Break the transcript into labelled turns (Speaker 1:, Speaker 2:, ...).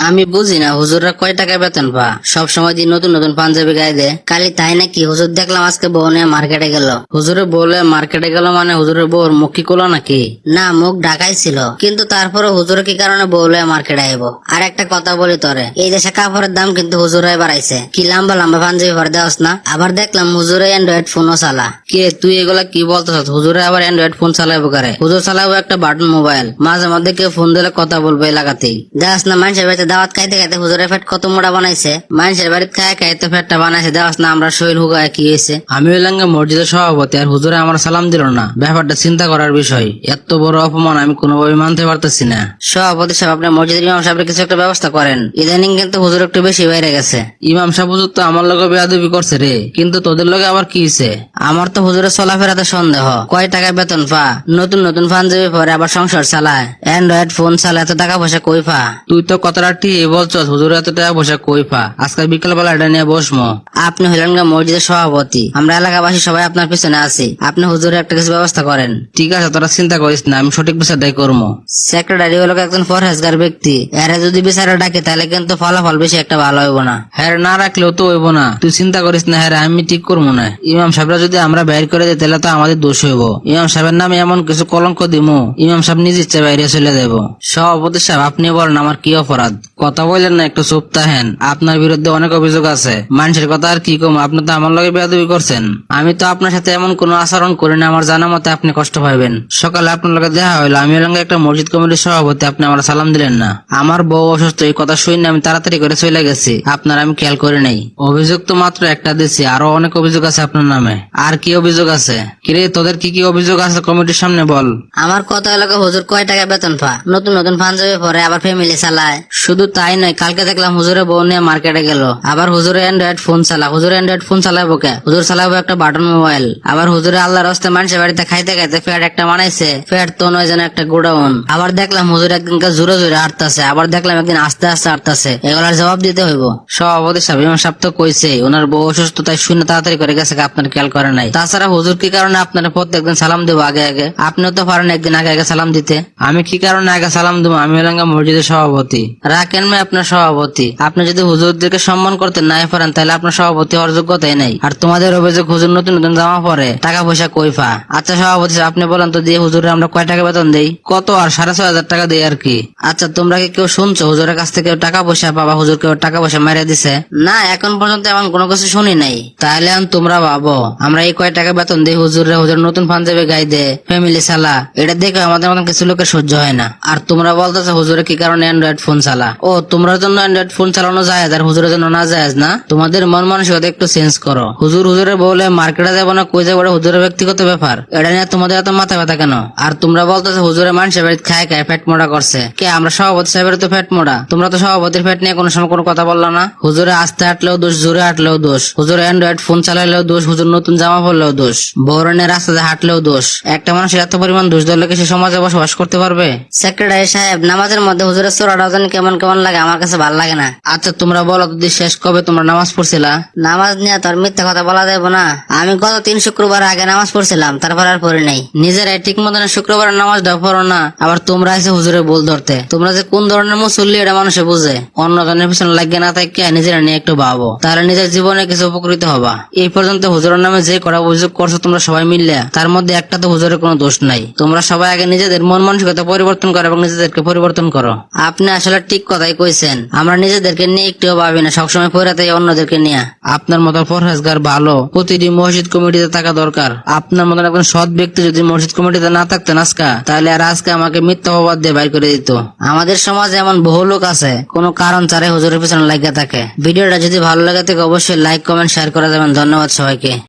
Speaker 1: আমি বুঝি না হুজুররা কয় টাকা বেতন পা, সব সময় দিন নতুন নতুন পাঞ্জাবি গায়ে দেয়। কালি তাই নাকি হুজুর দেখলাম আজকে বউ নিয়ে মার্কেটে গেল। হুজুরে বলে মার্কেটে গেল মানে হুজুরের বউর মুখ কি কোলো নাকি? না, মুখ ঢাকাই ছিল, কিন্তু তারপরে হুজুরে কি কারণে বউ লয়ে মার্কেটে আইবো? আর একটা কথা বলি তোরে, এই দেশে কাপড়ের দাম কিন্তু হুজুরাই বাড়াইছে। কি লম্বা লম্বা পাঞ্জাবি পরে দেওয়াস না? আবার দেখলাম হুজুরে অ্যান্ড্রয়েড ফোনও চালা। কে তুই এগুলা কি বলতেছ? হুজুরে আবার অ্যান্ড্রয়েড ফোন চালাইবো কারে? হুজুর চালাবো একটা বাটন মোবাইল, মাঝে মধ্যে কেউ ফোন দিলে কথা বলবো এলাকাতেই। দেওয়াস না মানুষের বাড়িতে দাওয়াত খাইতে খাইতে হুজুরের পেট কত মোটা বানাইছে। মানুষের বাড়িতে খায় খাইতে পেটটা বানাইছে। দেওয়াস না আমরা শরীর হুগায় কি হয়েছে।
Speaker 2: আমি হইলাম মসজিদের সভাপতি আর হুজুরে আমার সালাম দিল না, ব্যাপারটা চিন্তা করার বিষয়। এত বড় অপমান আমি কোনোভাবে মানতে পারতেছি না।
Speaker 1: সভাপতি সাহেব, আপনি মসজিদের ইমাম সাহেবের কিছু একটা ব্যবস্থা করেন। ইদানিং কিন্তু হুজুর একটু বেশি বাইরে গেছে।
Speaker 2: ইমাম সাহেব হুজুর তো আমার লগে বেয়াদবি করছে রে, কিন্তু তোদের লগে আবার কি হইছে?
Speaker 1: আমার তো হুজুরের চলাফেরাতে সন্দেহ। কয় টাকা বেতন পা, নতুন নতুন পাঞ্জাবি পরে আবার সংসার চালায়, অ্যান্ড্রয়েড ফোন চালায়, এত টাকা পয়সা কই পা?
Speaker 2: তুই তো কথাটা ঠিক বলছস, হুজুর এত টাকা পয়সা কই পা? আজকে বিকেল বেলা এটা নিয়ে বসমো।
Speaker 1: আপনি হইলেন গা মসজিদের সভাপতি, আমরা এলাকাবাসী সবাই আপনার পিছনে আছি। আপনি হুজুরের একটা কিছু ব্যবস্থা করেন।
Speaker 2: ঠিক আছে, তোরা চিন্তা করিস না, আমি সঠিক বিচারটাই করবো।
Speaker 1: সেক্রেটারি হলো একজন ফরহেজগার ব্যক্তি, এরা যদি বিচারে ডাকে তাহলে কিন্তু ফলাফল বেশি একটা ভালো হইব না।
Speaker 2: হ্যাঁ না রাখলেও তো হইব না, তুই চিন্তা করিস না। হ্যাঁ আমি ঠিক করবো না। ইমাম সাহেবরা যদি আমরা বাইর করে দিই তাহলে তো আমাদের দোষ হইব। ইমাম সাহেবের নামে এমন কিছু কলঙ্ক দিমু, ইমাম সাহেব নিজ ইচ্ছে বাইরে চলে দেব। সভাপতি সাহেব, আপনি বলেন আমার কি অপরাধ? কথা বললেন না, একটু চুপ থাকেন। আপনার বিরুদ্ধে অনেক অভিযোগ আছে, মানুষের কথা আর কি কম। আপনি তো আমার লগে বেয়াদবি করছেন। আমি তো আপনার সাথে এমন কোনো আচরণ করি না, আমার জানা মতে আপনি কষ্ট পাইবেন। সকালে আপনার লগে দেখা হইলো, আমি হলাম একটা মসজিদ কমিটির সভাপতি, আপনি আমার সালাম দিলেন না। আমার বউ অসুস্থ, এই কথা শুনে আমি তাড়াতাড়ি করে চলে গেছি, আপনার আমি খেয়াল করি নাই। অভিযোগ তো মাত্র একটা দিছি, আরো অনেক অভিযোগ আছে আপনার নামে। আর কি অভিযোগ আছে? কিরে তোদের কি কি অভিযোগ আছে কমিটির সামনে বল।
Speaker 1: আমার কথা হলো হুজুর কয় টাকা বেতন পা, নতুন নতুন পাঞ্জাবি পরে আবার ফ্যামিলি চালায়। শুধু তাই নয়, কালকে দেখলাম হুজুরের বউ নিয়ে মার্কেটে গেল। আবার হুজুরে অ্যান্ড্রয়েড ফোন চালা। হুজুর অ্যান্ড্রয়েড ফোন চালাবো কে? হুজুর চালাবো একটা বাটন মোবাইল। আবার হুজুরে আল্লাহর রাস্তায় মানুষের বাড়িতে খাইতে খাইতে ফ্যাট একটা বানাইছে। ফ্যাট তো নয় যেন একটা গোডাউন। আবার দেখলাম হুজুর একদিনকে জোরে জোরে হাঁটতেছে, আবার দেখলাম একদিন আস্তে আস্তে হাঁটতেছে। এগুলার জবাব দিতে হইব।
Speaker 2: সভাপতি সাহেব, ইমাম সাহেব তো কইছে ওনার বউ অসুস্থ, তাই শুনে তাড়াতাড়ি করে গেছে, আপনার খেয়াল করে নাই। তাছাড়া হুজুর কি কারণে আপনার প্রত্যেকদিন সালাম দেবো আগে আগে? আপনিও তো পারেন একদিন আগে আগে সালাম দিতে। আমি কি কারণে আগে সালাম দেবো? আমি হলাম মসজিদের সভাপতি। রাখেন মে আপনার সভাপতি। আপনি যদি হুজুরদেরকে সম্মান করতে নাই পারেন তাহলে আপনার সভাপতি হওয়ার যোগ্যতাই নাই। আর তোমাদের অভিযোগ হুজুর নতুন নতুন জামা পরে, টাকা পয়সা কই পা? আচ্ছা সভাপতি সাহেব, আপনি বলেন তো দিয়ে হুজুরে আমরা কয় টাকা বেতন দেই? কত? আর 6,500 টাকা দেই আর কি। আচ্ছা তোমরা কি কেউ শুনছো হুজুরের কাছ থেকে টাকা পয়সা পাবা? হুজুর কেউ টাকা পয়সা মেরে দিছে?
Speaker 1: না, এখন পর্যন্ত এমন কোনো কিছু শুনি নাই।
Speaker 2: তাহলে তোমরা ভাবো আমরা এই কয় টাকা বেতন দিই হুজুরে, হুজুর নতুন পাঞ্জাবি গাই দে, ফ্যামিলি চালা, এটা দেখে আমাদের মতন কিছু লোকের সহ্য হয় না। আর তোমরা বলতেছো হুজুরে কি কারণে অ্যান্ড্রয়েড ফোন চালা? ও, তোমরা জন্য অ্যান্ড্রয়েড ফোন চালানো যায় আর হুজুরের জন্য না যায় না? তোমাদের মন মানসিকতা একটু চেঞ্জ করো। হুজুরে বলে মার্কেটে যাবো না, কই যাবো, হুজুরের ব্যক্তিগত ব্যাপার। এটা নিয়ে তোমাদের এত মাথা ব্যথা কেন? আর তোমরা বলতেছো হুজুরে মানুষের বাড়িতে খায় খায় পেট মোটা করছে। কে? আমরা সভাপতি সাহেবের তো পেট মোটা। তোমরা তো সভাপতির পেট নিয়ে কোনো সময় কোনো কথা বললো না। হুজুরে আস্তে হাঁটলেও দোষ, জোরে হাঁটলেও দোষ। হুজুরে অ্যান্ড্রয়েড ফোন চালাইলেও দোষ, হুজুর নতুন জামা পরলেও দোষ, বৌরনের রাস্তাতে হাঁটলেও দোষ। একটা মানুষের এত পরিমাণ দোষ ধরলে কি সে সমাজে বসবাস করতে পারবে?
Speaker 1: সেক্রেটারি সাহেব, নামাজের মধ্যে হুজুরের চোরাটা যেন কেমন কেমন লাগে, আমার কাছে ভালো লাগে না।
Speaker 2: আচ্ছা তোমরা বলো তো শেষ কবে তোমরা নামাজ পড়ছিলা?
Speaker 1: নামাজ নিয়ে তো আর মিথ্যা কথা বলা যাবে না। আমি গত 3 শুক্রবার আগে নামাজ পড়ছিলাম, তারপর আর পড়ি নাই। নিজেরাই ঠিক মতন শুক্রবারের নামাজটা পড়ো না, আবার তোমরা এসে হুজুরের ভুল ধরতে। তোমরা যে কোন ধরনের মুসল্লি এটা মানুষে বুঝে। অন্যজনের পিছনে লাগিয়ে না থাকে নিজেরা নিয়ে একটু ভাবো, তাহলে নিজের জীবনে কিছু উপকৃত হবা। এই পর্যন্ত হুজুরের নামে যে করা অভিযোগ করছো তোমরা সবাই মিললে, তার মধ্যে একটা তো হুজুরের কোনো দোষ নাই। তোমরা সবাই আগে নিজেদের মন মানসিকতা পরিবর্তন করো এবং নিজেদেরকে পরিবর্তন করো। আপনি আসলে ঠিক কথাই কইছেন, আমরা নিজেদেরকে নিয়ে একটুও ভাবি না, সবসময় পড়াতে অন্যদেরকে নিয়ে। আপনার মতো পরহেজগার ভালো প্রতিটি মসজিদ কমিটিতে থাকা দরকার। আপনার মতন একজন সৎ ব্যক্তি যদি মসজিদ কমিটিতে না থাকতেন আজকে, তাহলে আর আজকে আমাকে মিথ্যা অপবাদ দিয়ে বাইর করে দিত। আমাদের সমাজে এমন বহু লোক আছে কোনো কারণ ছাড়াই হুজুরের পিছনে লাগিয়ে থাকে। ভিডিওটা যদি ভালো লাগে থাকে অবশ্যই লাইক, কমেন্ট, শেয়ার করে যাবেন। ধন্যবাদ সবাইকে।